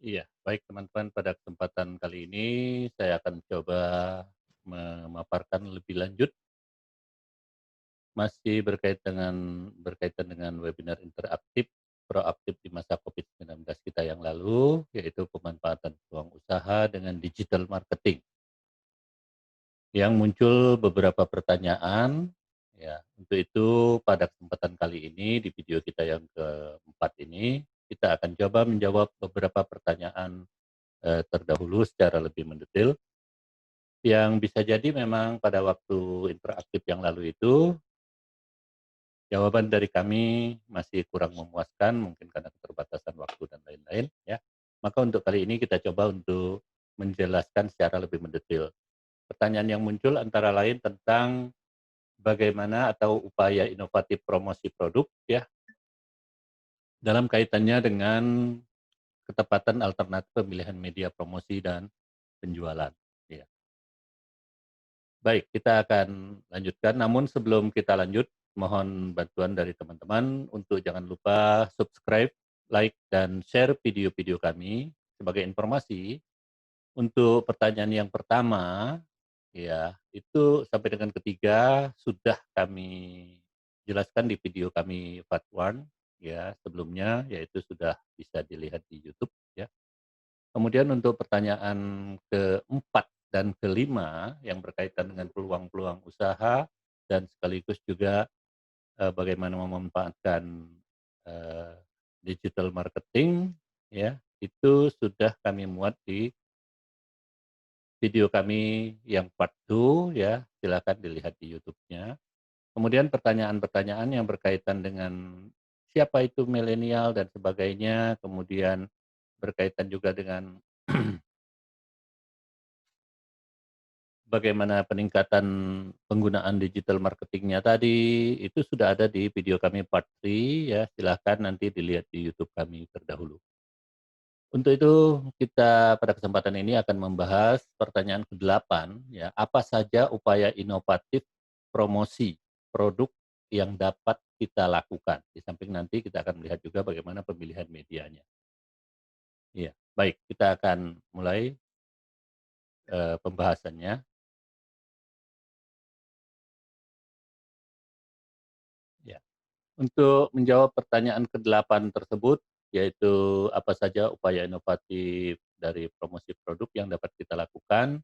Iya, baik teman-teman, pada kesempatan kali ini saya akan coba memaparkan lebih lanjut masih berkaitan dengan webinar interaktif proaktif di masa COVID-19 kita yang lalu, yaitu pemanfaatan peluang usaha dengan digital marketing. Yang muncul beberapa pertanyaan, ya. Untuk itu pada kesempatan kali ini di video kita yang keempat ini, kita akan coba menjawab beberapa pertanyaan terdahulu secara lebih mendetail. Yang bisa jadi memang pada waktu interaktif yang lalu itu, jawaban dari kami masih kurang memuaskan, mungkin karena keterbatasan waktu dan lain-lain, ya. Maka untuk kali ini kita coba untuk menjelaskan secara lebih mendetail. Pertanyaan yang muncul antara lain tentang bagaimana atau upaya inovatif promosi produk, ya, dalam kaitannya dengan ketepatan alternatif pemilihan media promosi dan penjualan, ya. Baik, kita akan lanjutkan. Namun sebelum kita lanjut, mohon bantuan dari teman-teman untuk jangan lupa subscribe, like, dan share video-video kami. Sebagai informasi, untuk pertanyaan yang pertama, ya, itu sampai dengan ketiga sudah kami jelaskan di video kami part 1, ya, sebelumnya, yaitu sudah bisa dilihat di YouTube, ya. Kemudian untuk pertanyaan keempat dan kelima yang berkaitan dengan peluang-peluang usaha dan sekaligus juga bagaimana memanfaatkan eh, digital marketing, ya, itu sudah kami muat di video kami yang part 2, ya, silakan dilihat di YouTube-nya. Kemudian pertanyaan-pertanyaan yang berkaitan dengan siapa itu milenial dan sebagainya, kemudian berkaitan juga dengan bagaimana peningkatan penggunaan digital marketingnya tadi, itu sudah ada di video kami part 3, ya, silahkan nanti dilihat di YouTube kami terdahulu. Untuk itu kita pada kesempatan ini akan membahas pertanyaan ke-8, ya, apa saja upaya inovatif promosi produk yang dapat kita lakukan. Di samping nanti kita akan melihat juga bagaimana pemilihan medianya. Iya, baik, kita akan mulai pembahasannya. Ya. Untuk menjawab pertanyaan ke-8 tersebut, yaitu apa saja upaya inovatif dari promosi produk yang dapat kita lakukan,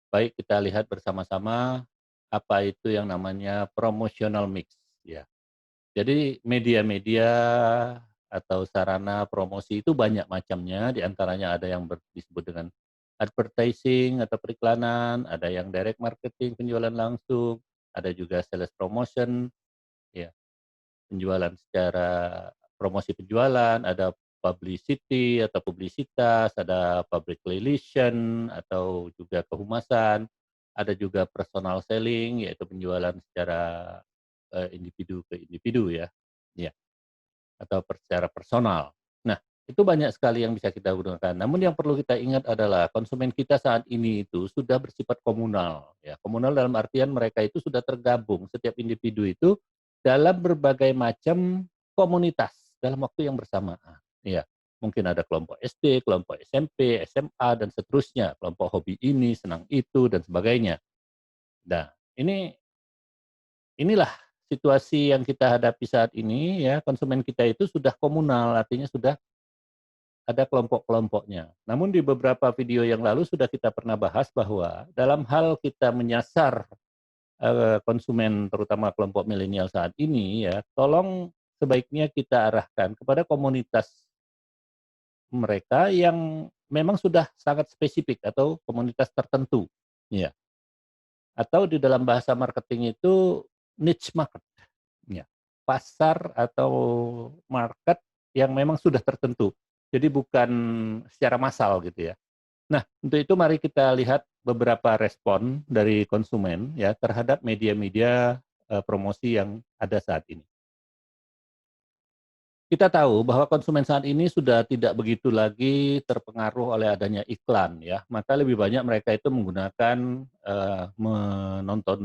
baik kita lihat bersama-sama apa itu yang namanya promotional mix, ya. Jadi media-media atau sarana promosi itu banyak macamnya, di antaranya ada yang disebut dengan advertising atau periklanan, ada yang direct marketing, penjualan langsung, ada juga sales promotion, ya. Penjualan secara promosi penjualan, ada publicity atau publisitas, ada public relation atau juga kehumasan, ada juga personal selling yaitu penjualan secara individu ke individu, ya. Ya, atau secara personal. Nah, itu banyak sekali yang bisa kita gunakan. Namun yang perlu kita ingat adalah konsumen kita saat ini itu sudah bersifat komunal, ya. Komunal dalam artian mereka itu sudah tergabung, setiap individu itu dalam berbagai macam komunitas dalam waktu yang bersamaan. Ya, mungkin ada kelompok SD, kelompok SMP, SMA, dan seterusnya, kelompok hobi ini, senang itu, dan sebagainya. Nah, inilah situasi yang kita hadapi saat ini, ya, konsumen kita itu sudah komunal, artinya sudah ada kelompok-kelompoknya. Namun di beberapa video yang lalu sudah kita pernah bahas bahwa dalam hal kita menyasar konsumen terutama kelompok milenial saat ini, ya, tolong sebaiknya kita arahkan kepada komunitas mereka yang memang sudah sangat spesifik atau komunitas tertentu, ya. Atau di dalam bahasa marketing itu niche market, ya. Pasar atau market yang memang sudah tertentu. Jadi bukan secara massal gitu, ya. Nah, untuk itu mari kita lihat beberapa respon dari konsumen, ya, terhadap media-media promosi yang ada saat ini. Kita tahu bahwa konsumen saat ini sudah tidak begitu lagi terpengaruh oleh adanya iklan, ya. Maka lebih banyak mereka itu menggunakan menonton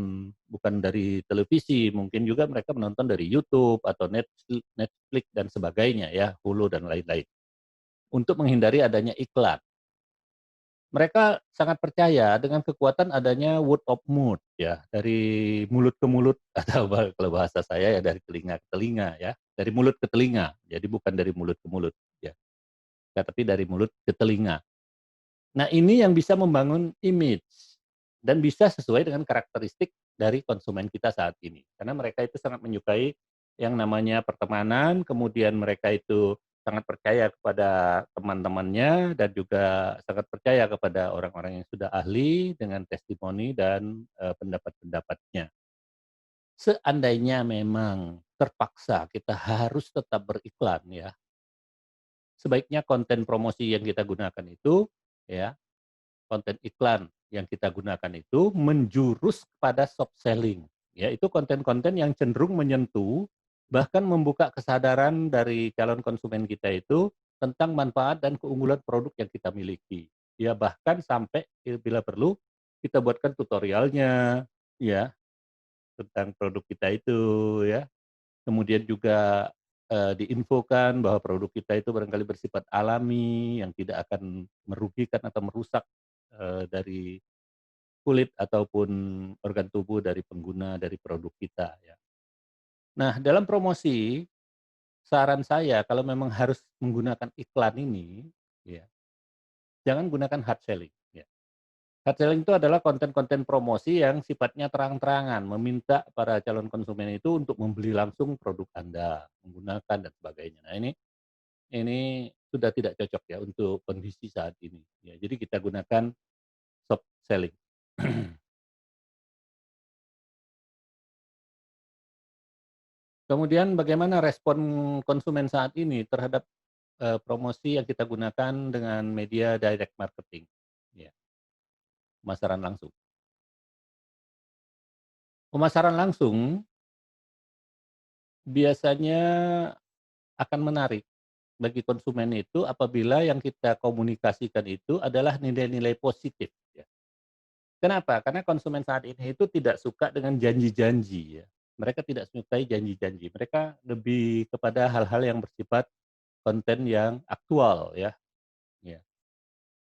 bukan dari televisi, mungkin juga mereka menonton dari YouTube atau Netflix dan sebagainya, ya, Hulu dan lain-lain. untuk menghindari adanya iklan. Mereka sangat percaya dengan kekuatan adanya word of mouth ya, dari mulut ke mulut atau kalau bahasa saya ya dari telinga ke telinga ya, dari mulut ke telinga. Jadi bukan dari mulut ke mulut ya, tapi dari mulut ke telinga. Nah, ini yang bisa membangun image dan bisa sesuai dengan karakteristik dari konsumen kita saat ini. Karena mereka itu sangat menyukai yang namanya pertemanan, kemudian mereka itu sangat percaya kepada teman-temannya dan juga sangat percaya kepada orang-orang yang sudah ahli dengan testimoni dan pendapat-pendapatnya. Seandainya memang terpaksa kita harus tetap beriklan ya, sebaiknya konten promosi yang kita gunakan itu ya, konten iklan yang kita gunakan itu menjurus kepada soft selling. Ya, itu konten-konten yang cenderung menyentuh, bahkan membuka kesadaran dari calon konsumen kita itu tentang manfaat dan keunggulan produk yang kita miliki. Ya, bahkan sampai bila perlu kita buatkan tutorialnya, ya, tentang produk kita itu, ya. Kemudian juga diinfokan bahwa produk kita itu barangkali bersifat alami, yang tidak akan merugikan atau merusak dari kulit ataupun organ tubuh dari pengguna dari produk kita ya. Nah, dalam promosi, saran saya kalau memang harus menggunakan iklan ini, ya, jangan gunakan hard selling, ya. Hard selling itu adalah konten-konten promosi yang sifatnya terang-terangan, meminta para calon konsumen itu untuk membeli langsung produk Anda, menggunakan dan sebagainya. Nah, ini sudah tidak cocok ya untuk kondisi saat ini, ya. Jadi kita gunakan soft selling. Kemudian bagaimana respon konsumen saat ini terhadap, promosi yang kita gunakan dengan media direct marketing? Ya, pemasaran langsung. Pemasaran langsung biasanya akan menarik bagi konsumen itu apabila yang kita komunikasikan itu adalah nilai-nilai positif ya. Kenapa? Karena konsumen saat ini itu tidak suka dengan janji-janji ya. Mereka tidak sukai janji-janji, mereka lebih kepada hal-hal yang bersifat konten yang aktual ya, ya.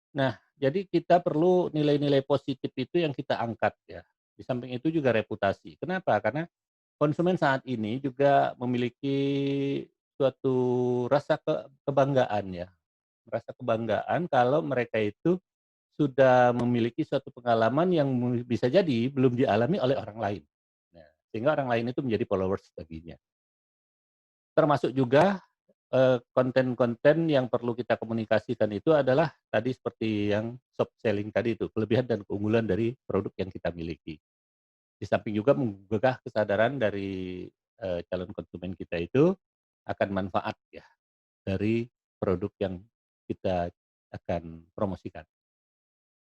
Nah, jadi kita perlu nilai-nilai positif itu yang kita angkat ya. Di samping itu juga reputasi. Kenapa? Karena konsumen saat ini juga memiliki suatu rasa kebanggaan ya. Rasa kebanggaan kalau mereka itu sudah memiliki suatu pengalaman yang bisa jadi belum dialami oleh orang lain. Nah, sehingga orang lain itu menjadi followers baginya. Termasuk juga konten-konten yang perlu kita komunikasikan itu adalah tadi seperti yang soft selling tadi itu, kelebihan dan keunggulan dari produk yang kita miliki. Di samping juga menggugah kesadaran dari, calon konsumen kita itu akan manfaat ya dari produk yang kita akan promosikan.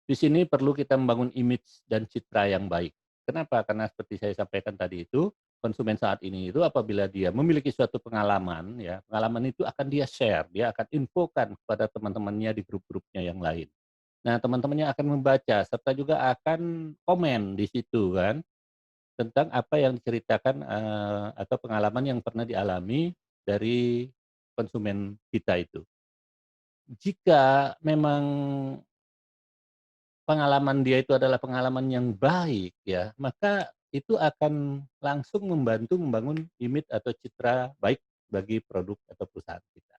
Di sini perlu kita membangun image dan citra yang baik. Kenapa? Karena seperti saya sampaikan tadi itu, konsumen saat ini itu apabila dia memiliki suatu pengalaman ya, pengalaman itu akan dia share, dia akan infokan kepada teman-temannya di grup-grupnya yang lain. Nah, teman-temannya akan membaca serta juga akan komen di situ kan, tentang apa yang diceritakan, atau pengalaman yang pernah dialami dari konsumen kita itu. Jika memang pengalaman dia itu adalah pengalaman yang baik ya, maka itu akan langsung membantu membangun image atau citra baik bagi produk atau perusahaan kita.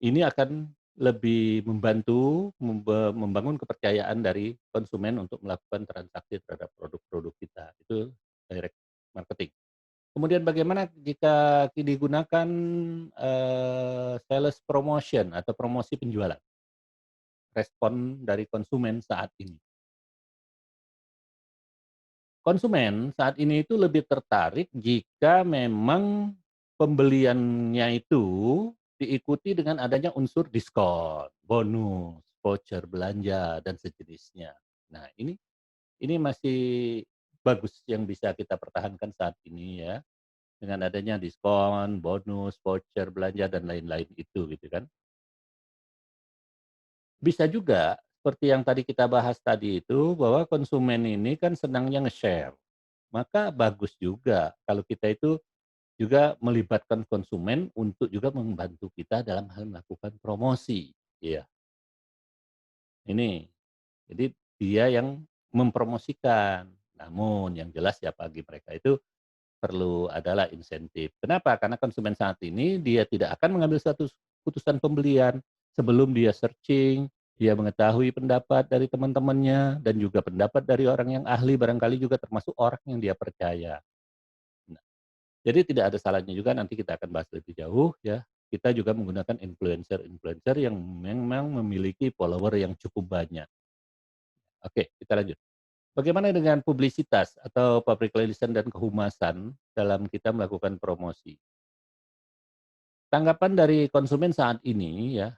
Ini akan lebih membantu membangun kepercayaan dari konsumen untuk melakukan transaksi terhadap produk-produk kita, itu direct marketing. Kemudian bagaimana jika digunakan, sales promotion atau promosi penjualan? Respon dari konsumen saat ini. Konsumen saat ini itu lebih tertarik jika memang pembeliannya itu diikuti dengan adanya unsur diskon, bonus, voucher belanja, dan sejenisnya. Nah, ini masih bagus yang bisa kita pertahankan saat ini ya, dengan adanya diskon, bonus, voucher belanja, dan lain-lain itu gitu kan. Bisa juga seperti yang tadi kita bahas tadi itu, bahwa konsumen ini kan senangnya nge-share. Maka bagus juga kalau kita itu juga melibatkan konsumen untuk juga membantu kita dalam hal melakukan promosi. Iya, ini. Jadi dia yang mempromosikan. Namun yang jelas ya bagi mereka itu perlu adalah insentif. Kenapa? Karena konsumen saat ini dia tidak akan mengambil satu keputusan pembelian sebelum dia searching, dia mengetahui pendapat dari teman-temannya dan juga pendapat dari orang yang ahli barangkali juga termasuk orang yang dia percaya. Nah, jadi tidak ada salahnya juga nanti kita akan bahas lebih jauh ya. Kita juga menggunakan influencer-influencer yang memang memiliki follower yang cukup banyak. Oke, kita lanjut. Bagaimana dengan publisitas atau public relation dan kehumasan dalam kita melakukan promosi? Tanggapan dari konsumen saat ini ya,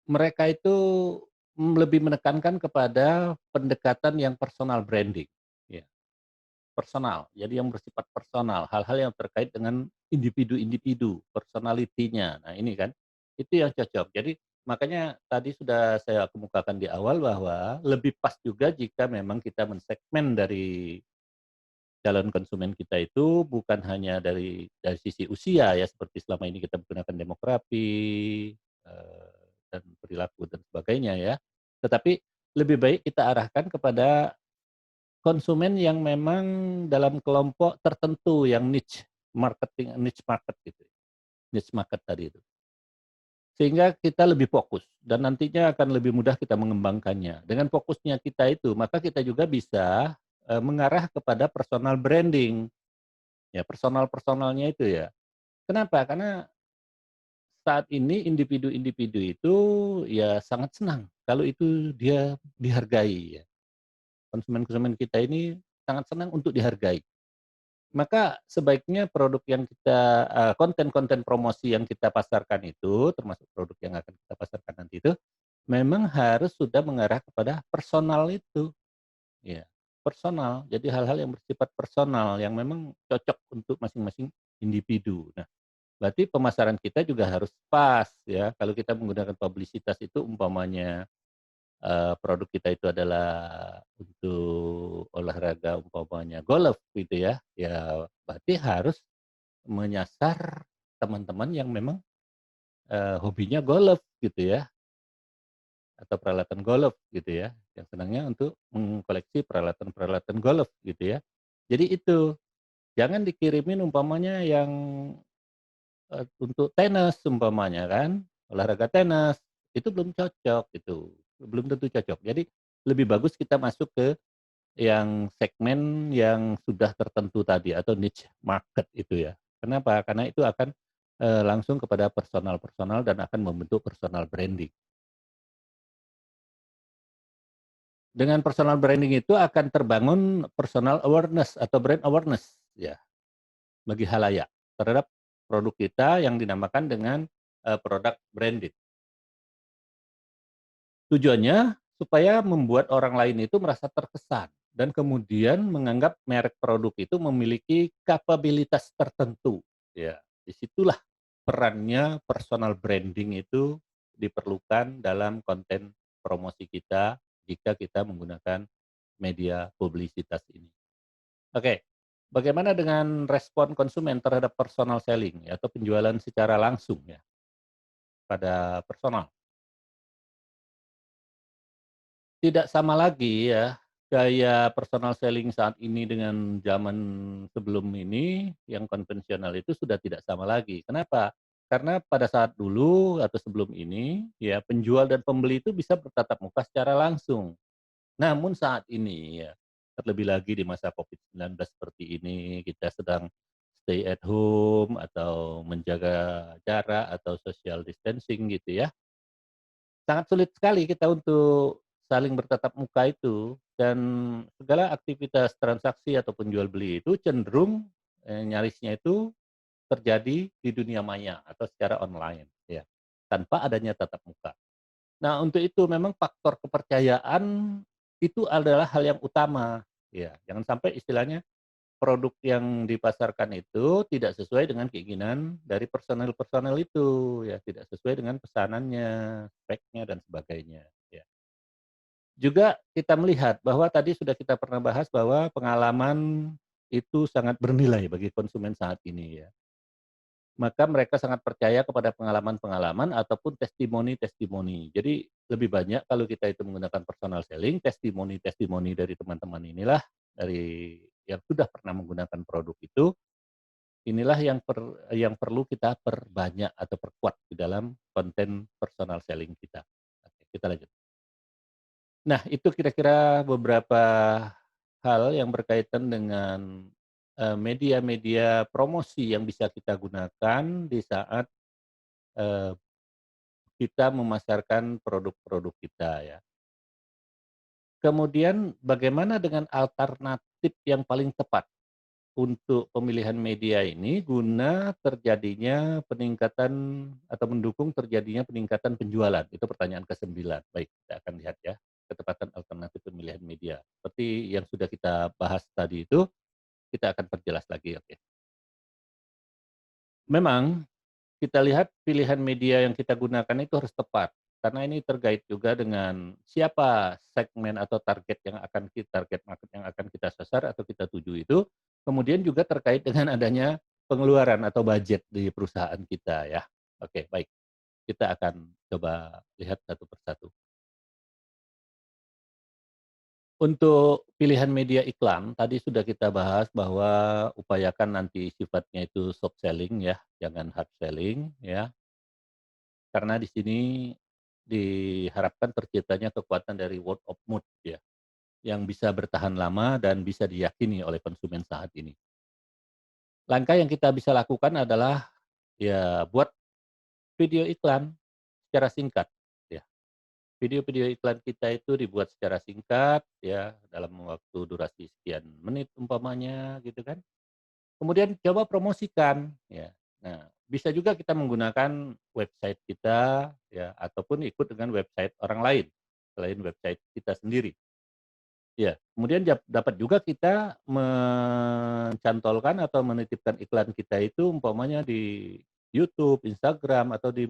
mereka itu lebih menekankan kepada pendekatan yang personal branding, ya, personal. Jadi yang bersifat personal, hal-hal yang terkait dengan individu-individu, personality-nya. Nah, ini kan, itu yang cocok. Jadi makanya tadi sudah saya kemukakan di awal bahwa lebih pas juga jika memang kita mensegmen dari calon konsumen kita itu bukan hanya dari sisi usia ya, seperti selama ini kita menggunakan demografi, dan perilaku dan sebagainya ya. Tetapi lebih baik kita arahkan kepada konsumen yang memang dalam kelompok tertentu yang niche market gitu, niche market tadi itu. Sehingga kita lebih fokus dan nantinya akan lebih mudah kita mengembangkannya. Dengan fokusnya kita itu, maka kita juga bisa, mengarah kepada personal branding. Ya, personalnya itu ya. Kenapa? Karena saat ini individu-individu itu ya sangat senang kalau itu dia dihargai ya. Konsumen-konsumen kita ini sangat senang untuk dihargai. Maka sebaiknya produk yang kita konten-konten promosi yang kita pasarkan itu, termasuk produk yang akan kita pasarkan nanti itu, memang harus sudah mengarah kepada personal itu, ya. Personal, jadi hal-hal yang bersifat personal yang memang cocok untuk masing-masing individu. Nah, berarti pemasaran kita juga harus pas ya, kalau kita menggunakan publisitas itu umpamanya, produk kita itu adalah untuk olahraga umpamanya golf gitu ya, ya berarti harus menyasar teman-teman yang memang, hobinya golf gitu ya, atau peralatan golf gitu ya, yang senangnya untuk mengkoleksi peralatan-peralatan golf gitu ya. Jadi itu, jangan dikirimin umpamanya yang untuk tenis umpamanya kan, olahraga tenis, itu belum cocok gitu, belum tentu cocok. Jadi lebih bagus kita masuk ke yang segmen yang sudah tertentu tadi atau niche market itu ya. Kenapa? Karena itu akan, langsung kepada personal-personal dan akan membentuk personal branding. Dengan personal branding itu akan terbangun personal awareness atau brand awareness ya, bagi halayak terhadap produk kita yang dinamakan dengan, produk branded. Tujuannya supaya membuat orang lain itu merasa terkesan dan kemudian menganggap merek produk itu memiliki kapabilitas tertentu. Ya, disitulah perannya personal branding itu diperlukan dalam konten promosi kita jika kita menggunakan media publisitas ini. Oke, bagaimana dengan respon konsumen terhadap personal selling ya, atau penjualan secara langsung ya pada personal? Tidak sama lagi ya, gaya personal selling saat ini dengan zaman sebelum ini, yang konvensional itu sudah tidak sama lagi. Kenapa? Karena pada saat dulu atau sebelum ini, ya penjual dan pembeli itu bisa bertatap muka secara langsung. Namun saat ini ya, terlebih lagi di masa COVID-19 seperti ini, kita sedang stay at home atau menjaga jarak atau social distancing gitu ya. Sangat sulit sekali kita untuk saling bertatap muka itu, dan segala aktivitas transaksi ataupun jual beli itu cenderung, nyarisnya itu terjadi di dunia maya atau secara online ya, tanpa adanya tatap muka. Nah, untuk itu memang faktor kepercayaan itu adalah hal yang utama, ya. Jangan sampai istilahnya produk yang dipasarkan itu tidak sesuai dengan keinginan dari personel-personel itu, ya, tidak sesuai dengan pesanannya, speknya dan sebagainya, ya. Juga kita melihat bahwa tadi sudah kita pernah bahas bahwa pengalaman itu sangat bernilai bagi konsumen saat ini ya. Maka mereka sangat percaya kepada pengalaman-pengalaman ataupun testimoni-testimoni. Jadi lebih banyak kalau kita itu menggunakan personal selling, testimoni-testimoni dari teman-teman inilah, dari yang sudah pernah menggunakan produk itu, inilah yang perlu kita perbanyak atau perkuat di dalam konten personal selling kita. Oke, kita lanjut. Nah, itu kira-kira beberapa hal yang berkaitan dengan, media-media promosi yang bisa kita gunakan di saat, eee, kita memasarkan produk-produk kita ya. Kemudian bagaimana dengan alternatif yang paling tepat untuk pemilihan media ini guna terjadinya peningkatan atau mendukung terjadinya peningkatan penjualan? Itu pertanyaan ke-9. Baik, kita akan lihat ya, ketepatan alternatif pemilihan media. Seperti yang sudah kita bahas tadi itu, kita akan perjelas lagi, oke. Memang kita lihat pilihan media yang kita gunakan itu harus tepat, karena ini terkait juga dengan siapa segmen atau target market yang akan kita sasar atau kita tuju itu, kemudian juga terkait dengan adanya pengeluaran atau budget di perusahaan kita ya. Oke, baik, kita akan coba lihat satu persatu. Untuk pilihan media iklan, tadi sudah kita bahas bahwa upayakan nanti sifatnya itu soft selling ya, jangan hard selling ya. Karena di sini diharapkan terciptanya kekuatan dari word of mouth ya, yang bisa bertahan lama dan bisa diyakini oleh konsumen saat ini. Langkah yang kita bisa lakukan adalah ya buat video iklan secara singkat ya. Video-video iklan kita itu dibuat secara singkat ya, dalam waktu durasi sekian menit umpamanya gitu kan. Kemudian coba promosikan ya. Nah, bisa juga kita menggunakan website kita ya, ataupun ikut dengan website orang lain selain website kita sendiri. Ya, kemudian dapat juga kita mencantolkan atau menitipkan iklan kita itu umpamanya di YouTube, Instagram, atau di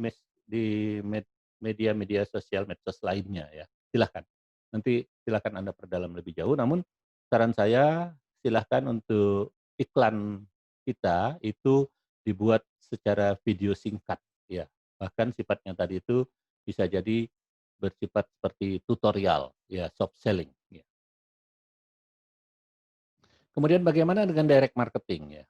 media-media sosial medsos lainnya ya. Silahkan. Nanti silahkan Anda perdalam lebih jauh, namun saran saya silahkan untuk iklan kita itu dibuat secara video singkat ya. Bahkan sifatnya tadi itu bisa jadi bersifat seperti tutorial ya, soft selling ya. Kemudian bagaimana dengan direct marketing ya?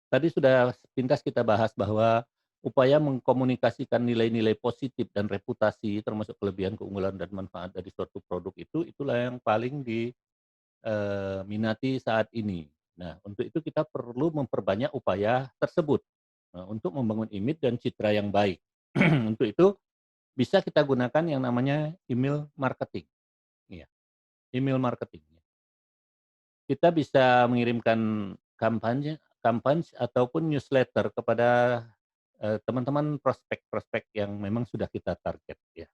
Tadi sudah sepintas kita bahas bahwa upaya mengkomunikasikan nilai-nilai positif dan reputasi termasuk kelebihan, keunggulan, dan manfaat dari suatu produk itu, itulah yang paling diminati saat ini. Nah, untuk itu kita perlu memperbanyak upaya tersebut, untuk membangun image dan citra yang baik. Untuk itu bisa kita gunakan yang namanya email marketing, iya, email marketing. Kita bisa mengirimkan kampanye ataupun newsletter kepada, teman-teman prospek-prospek yang memang sudah kita target ya.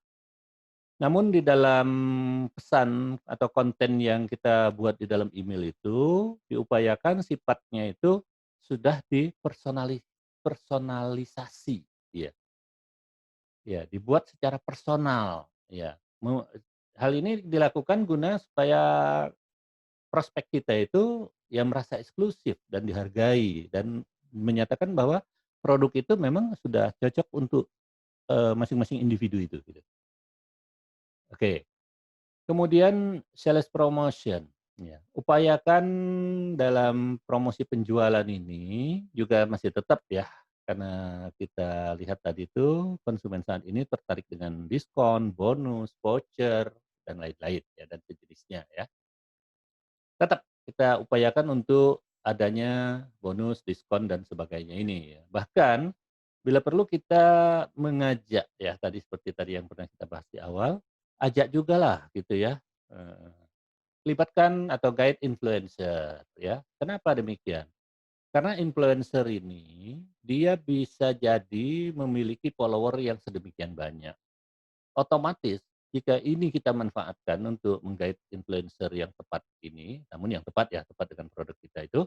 Namun di dalam pesan atau konten yang kita buat di dalam email itu, diupayakan sifatnya itu sudah personalisasi, ya. Ya, dibuat secara personal, ya. Hal ini dilakukan guna supaya prospek kita itu yang merasa eksklusif dan dihargai dan menyatakan bahwa produk itu memang sudah cocok untuk, masing-masing individu itu gitu. Oke, kemudian sales promotion, ya. Upayakan dalam promosi penjualan ini juga masih tetap ya, karena kita lihat tadi itu konsumen saat ini tertarik dengan diskon, bonus, voucher, dan lain-lain ya, dan sejenisnya ya. Tetap kita upayakan untuk adanya bonus, diskon, dan sebagainya ini ya. Bahkan bila perlu kita mengajak ya, tadi seperti tadi yang pernah kita bahas di awal, ajak jugalah gitu ya, libatkan atau guide influencer ya. Kenapa demikian? Karena influencer ini dia bisa jadi memiliki follower yang sedemikian banyak. Otomatis jika ini kita manfaatkan untuk menggait influencer yang tepat ini, namun yang tepat ya, tepat dengan produk kita itu,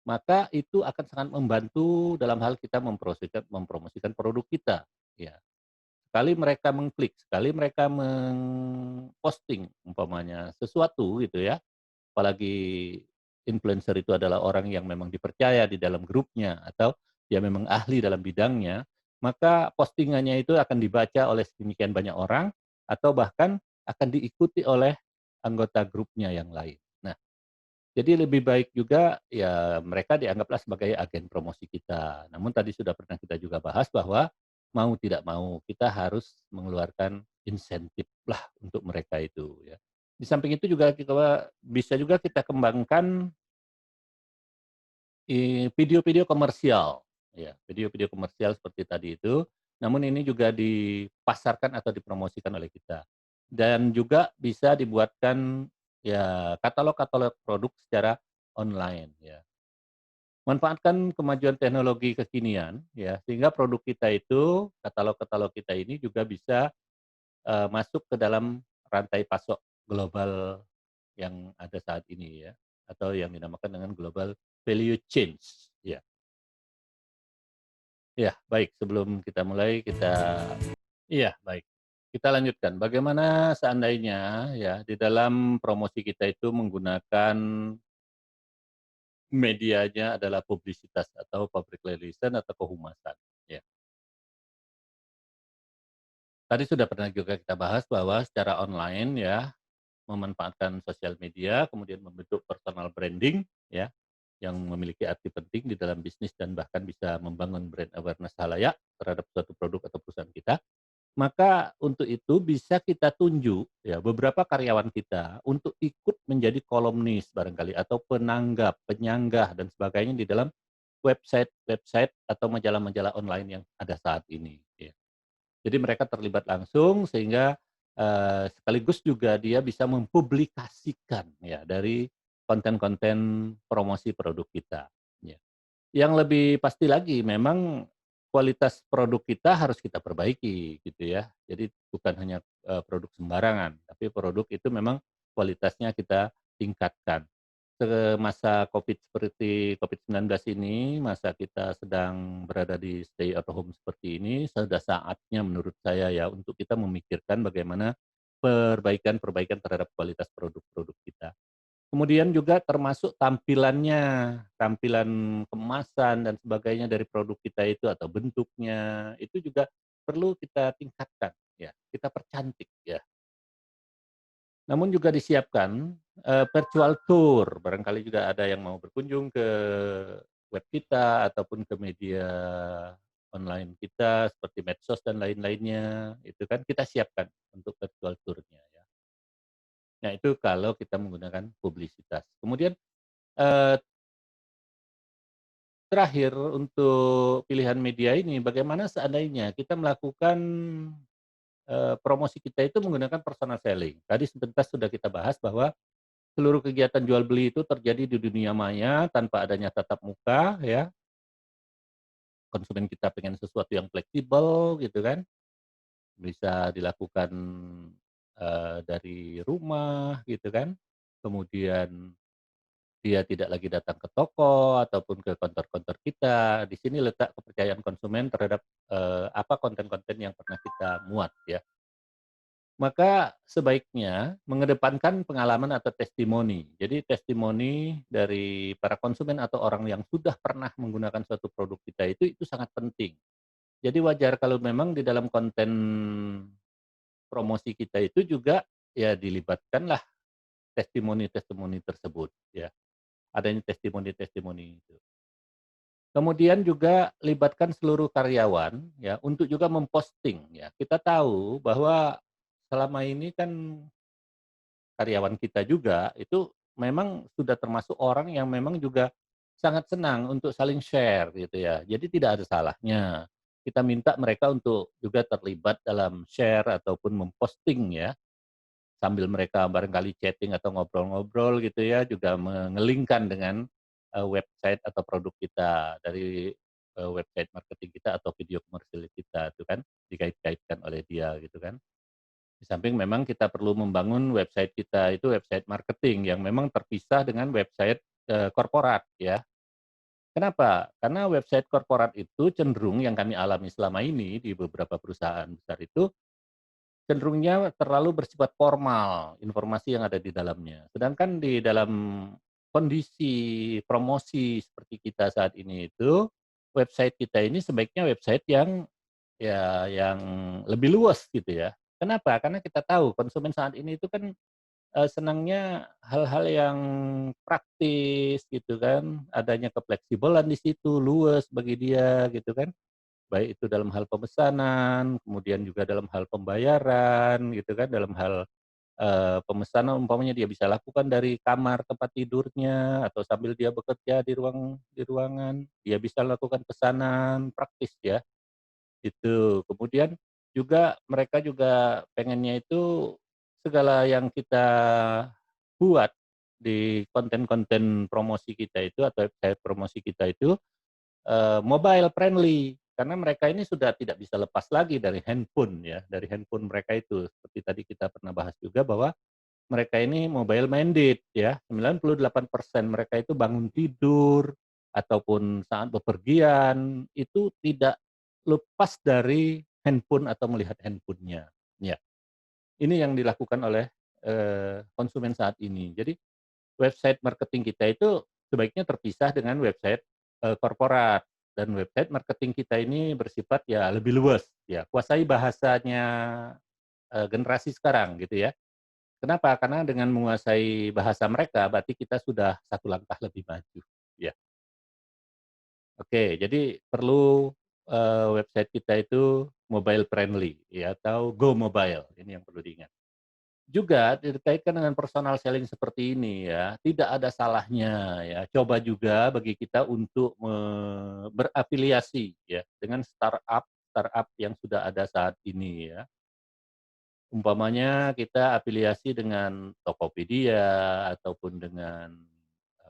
maka itu akan sangat membantu dalam hal kita mempromosikan produk kita, ya. Sekali mereka mengklik, sekali mereka mengposting umpamanya sesuatu gitu ya, apalagi influencer itu adalah orang yang memang dipercaya di dalam grupnya atau dia memang ahli dalam bidangnya, maka postingannya itu akan dibaca oleh sedemikian banyak orang atau bahkan akan diikuti oleh anggota grupnya yang lain. Nah, jadi lebih baik juga ya mereka dianggaplah sebagai agen promosi kita. Namun tadi sudah pernah kita juga bahas bahwa mau tidak mau kita harus mengeluarkan insentif lah untuk mereka itu ya. Di samping itu juga kita bisa juga kita kembangkan video-video komersial, ya, video-video komersial seperti tadi itu, namun ini juga dipasarkan atau dipromosikan oleh kita. Dan juga bisa dibuatkan, ya, katalog-katalog produk secara online, ya. Manfaatkan kemajuan teknologi kekinian, ya, sehingga produk kita itu, katalog-katalog kita ini juga bisa, masuk ke dalam rantai pasok global yang ada saat ini, ya, atau yang dinamakan dengan global value change, ya. Iya, baik. Sebelum kita mulai, iya, baik. Kita lanjutkan. Bagaimana seandainya ya di dalam promosi kita itu menggunakan medianya adalah publisitas atau public relation atau kehumasan, ya. Tadi sudah pernah juga kita bahas bahwa secara online ya, memanfaatkan sosial media, kemudian membentuk personal branding ya, yang memiliki arti penting di dalam bisnis dan bahkan bisa membangun brand awareness halayak terhadap suatu produk atau perusahaan kita. Maka untuk itu bisa kita tunjuk ya beberapa karyawan kita untuk ikut menjadi kolumnis barangkali atau penanggap, penyanggah dan sebagainya di dalam website-website atau majalah-majalah online yang ada saat ini ya. Jadi mereka terlibat langsung sehingga, sekaligus juga dia bisa mempublikasikan ya dari konten-konten promosi produk kita, ya. Yang lebih pasti lagi memang kualitas produk kita harus kita perbaiki gitu ya. Jadi bukan hanya, produk sembarangan, tapi produk itu memang kualitasnya kita tingkatkan. Masa Covid seperti Covid-19 ini, masa kita sedang berada di stay at home seperti ini, sudah saatnya menurut saya ya untuk kita memikirkan bagaimana perbaikan-perbaikan terhadap kualitas produk-produk kita. Kemudian juga termasuk tampilannya, tampilan kemasan dan sebagainya dari produk kita itu atau bentuknya, itu juga perlu kita tingkatkan ya, kita percantik ya. Namun juga disiapkan, virtual tour, barangkali juga ada yang mau berkunjung ke web kita ataupun ke media online kita seperti medsos dan lain-lainnya, itu kan kita siapkan untuk virtual tour-nya ya. Nah itu kalau kita menggunakan publisitas. Kemudian, eee terakhir untuk pilihan media ini, bagaimana seandainya kita melakukan, promosi kita itu menggunakan personal selling. Tadi sebentar sudah kita bahas bahwa seluruh kegiatan jual beli itu terjadi di dunia maya tanpa adanya tatap muka ya, konsumen kita pengen sesuatu yang fleksibel gitu kan, bisa dilakukan, dari rumah gitu kan, kemudian dia tidak lagi datang ke toko ataupun ke konter-konter kita. Di sini letak kepercayaan konsumen terhadap, apa konten-konten yang pernah kita muat ya. Maka sebaiknya mengedepankan pengalaman atau testimoni. Jadi testimoni dari para konsumen atau orang yang sudah pernah menggunakan suatu produk kita itu sangat penting. Jadi wajar kalau memang di dalam konten promosi kita itu juga ya dilibatkanlah testimoni-testimoni tersebut ya, adanya testimoni-testimoni itu. Kemudian juga libatkan seluruh karyawan ya untuk juga memposting ya. Kita tahu bahwa selama ini kan karyawan kita juga itu memang sudah termasuk orang yang memang juga sangat senang untuk saling share gitu ya. Jadi tidak ada salahnya kita minta mereka untuk juga terlibat dalam share ataupun memposting ya. Sambil mereka barangkali chatting atau ngobrol-ngobrol gitu ya, juga mengelingkan dengan, website atau produk kita dari, website marketing kita atau video komersil kita itu kan, dikait-kaitkan oleh dia gitu kan. Di samping memang kita perlu membangun website kita itu website marketing yang memang terpisah dengan website, korporat ya. Kenapa? Karena website korporat itu cenderung yang kami alami selama ini di beberapa perusahaan besar itu cenderungnya terlalu bersifat formal, informasi yang ada di dalamnya. Sedangkan di dalam kondisi promosi seperti kita saat ini itu, website kita ini sebaiknya website yang yang lebih luas gitu ya. Kenapa? Karena kita tahu konsumen saat ini itu kan, senangnya hal-hal yang praktis gitu kan, adanya kefleksibelan di situ, luas bagi dia gitu kan. Baik itu dalam hal pemesanan, kemudian juga dalam hal pembayaran gitu kan, dalam hal pemesanan umpamanya dia bisa lakukan dari kamar tempat tidurnya atau sambil dia bekerja di ruangan, dia bisa lakukan pesanan praktis ya, itu. Kemudian juga mereka juga pengennya itu segala yang kita buat di konten-konten promosi kita itu atau website promosi kita itu, mobile friendly. Karena mereka ini sudah tidak bisa lepas lagi dari handphone ya, dari handphone mereka itu. Seperti tadi kita pernah bahas juga bahwa mereka ini mobile minded ya, 98% mereka itu bangun tidur ataupun saat bepergian itu tidak lepas dari handphone atau melihat handphone-nya. Ya, ini yang dilakukan oleh, konsumen saat ini. Jadi website marketing kita itu sebaiknya terpisah dengan website, korporat dan website marketing kita ini bersifat ya lebih luas ya, kuasai bahasanya, generasi sekarang gitu ya. Kenapa? Karena dengan menguasai bahasa mereka, berarti kita sudah satu langkah lebih maju, ya. Oke, jadi perlu, website kita itu mobile friendly, ya, atau go mobile, ini yang perlu diingat. Juga dikaitkan dengan personal selling seperti ini ya, tidak ada salahnya ya, coba juga bagi kita untuk berafiliasi ya, dengan startup yang sudah ada saat ini ya. Umpamanya kita afiliasi dengan Tokopedia ataupun dengan,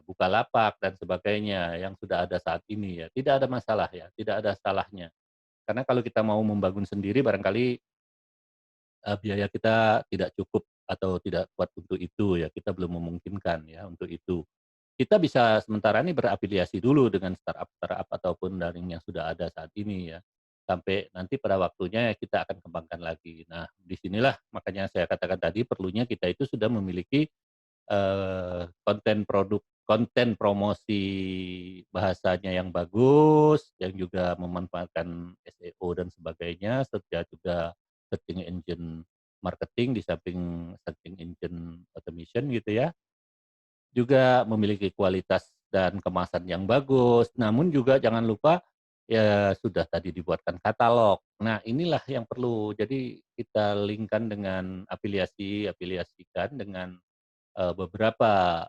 Bukalapak dan sebagainya yang sudah ada saat ini ya, tidak ada masalah ya, tidak ada salahnya. Karena kalau kita mau membangun sendiri barangkali, biaya kita tidak cukup atau tidak kuat untuk itu ya, kita belum memungkinkan ya untuk itu. Kita bisa sementara ini berafiliasi dulu dengan startup-startup ataupun daring yang sudah ada saat ini ya, sampai nanti pada waktunya ya kita akan kembangkan lagi. Nah, di sinilah makanya saya katakan tadi perlunya kita itu sudah memiliki, konten promosi bahasanya yang bagus, yang juga memanfaatkan SEO dan sebagainya, serta juga searching engine marketing di samping searching engine automation gitu ya. Juga memiliki kualitas dan kemasan yang bagus, namun juga jangan lupa, ya sudah tadi dibuatkan katalog. Nah inilah yang perlu, jadi kita link-kan dengan afiliasikan dengan, beberapa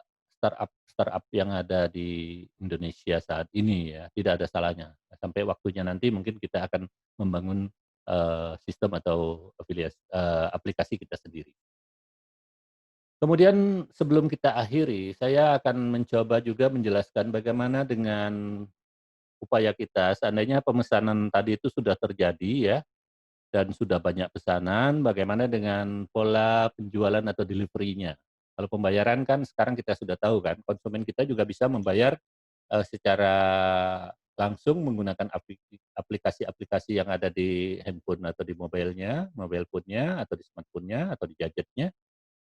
startup yang ada di Indonesia saat ini ya, tidak ada salahnya. Sampai waktunya nanti mungkin kita akan membangun, sistem atau aplikasi kita sendiri. Kemudian sebelum kita akhiri, saya akan mencoba juga menjelaskan bagaimana dengan upaya kita seandainya pemesanan tadi itu sudah terjadi ya, dan sudah banyak pesanan, bagaimana dengan pola penjualan atau delivery-nya. Kalau pembayaran kan sekarang kita sudah tahu kan, konsumen kita juga bisa membayar, secara langsung menggunakan aplikasi-aplikasi yang ada di handphone atau di mobile phone-nya atau di smartphone-nya atau di gadgetnya.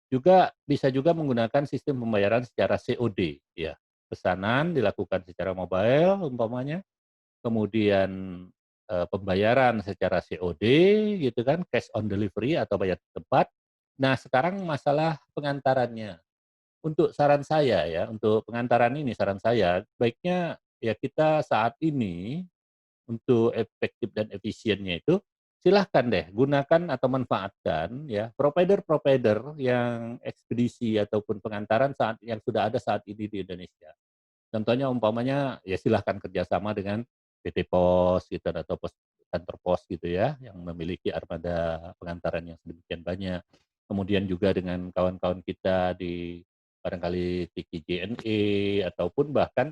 Juga bisa juga menggunakan sistem pembayaran secara COD, ya. Pesanan dilakukan secara mobile umpamanya, kemudian, pembayaran secara COD gitu kan, cash on delivery atau bayar tepat. Nah, sekarang masalah pengantarannya. Untuk saran saya ya, untuk pengantaran ini saran saya, baiknya ya kita saat ini untuk efektif dan efisiennya itu, silahkan deh gunakan atau manfaatkan ya provider-provider yang ekspedisi ataupun pengantaran yang sudah ada saat ini di Indonesia. Contohnya umpamanya ya silahkan kerjasama dengan PT Pos gitu atau kantor pos gitu ya, yang memiliki armada pengantaran yang sedemikian banyak. Kemudian juga dengan kawan-kawan kita di barangkali Tiki JNE ataupun bahkan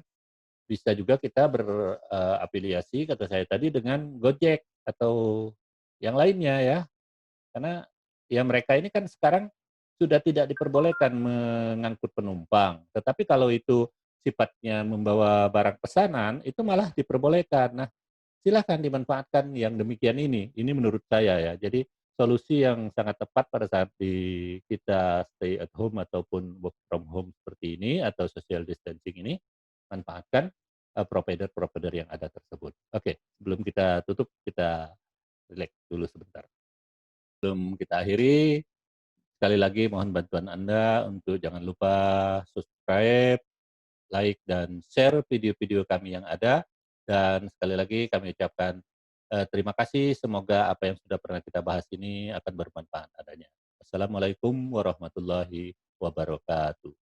bisa juga kita berafiliasi kata saya tadi dengan Gojek atau yang lainnya ya. Karena ya mereka ini kan sekarang sudah tidak diperbolehkan mengangkut penumpang, tetapi kalau itu sifatnya membawa barang pesanan, itu malah diperbolehkan. Nah, silahkan dimanfaatkan yang demikian ini menurut saya ya. Jadi solusi yang sangat tepat pada saat kita stay at home ataupun work from home seperti ini atau social distancing ini, manfaatkan, provider-provider yang ada tersebut. Oke, sebelum kita tutup, kita rileks dulu sebentar. Sebelum kita akhiri, sekali lagi mohon bantuan Anda untuk jangan lupa subscribe, like, dan share video-video kami yang ada. Dan sekali lagi kami ucapkan, terima kasih, semoga apa yang sudah pernah kita bahas ini akan bermanfaat adanya. Wassalamualaikum warahmatullahi wabarakatuh.